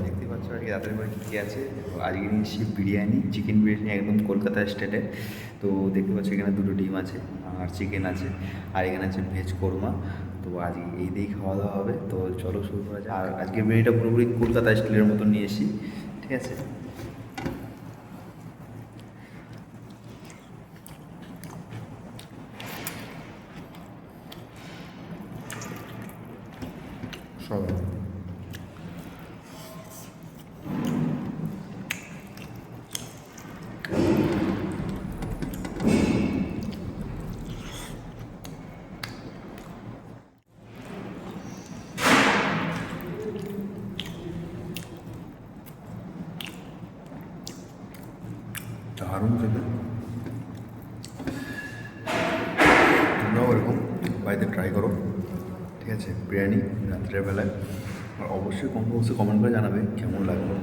দেখতে পাচ্ছ আজকে রাতের বেলা কী আছে। তো আজকে নিয়েছি বিরিয়ানি, চিকেন বিরিয়ানি একদম কলকাতা স্টাইলে। তো দেখতে পাচ্ছ এখানে দুটো ডিম আছে আর চিকেন আছে, আর এখানে আছে ভেজ কোরমা। তো আজকে এই দিয়েই খাওয়া দাওয়া হবে। তো চলো শুরু করা যায়। আর আজকে বিরিয়ানিটা পুরোপুরি কলকাতা স্টাইলের মতো নিয়ে এসি, ঠিক আছে। সবাই দারুণ খেতে। তোমরাও এরকম বাড়িতে ট্রাই করো, ঠিক আছে, বিরিয়ানি রাত্রের বেলায়। আর অবশ্যই কমেন্ট বক্সে কমেন্ট করে জানাবে কেমন লাগবে।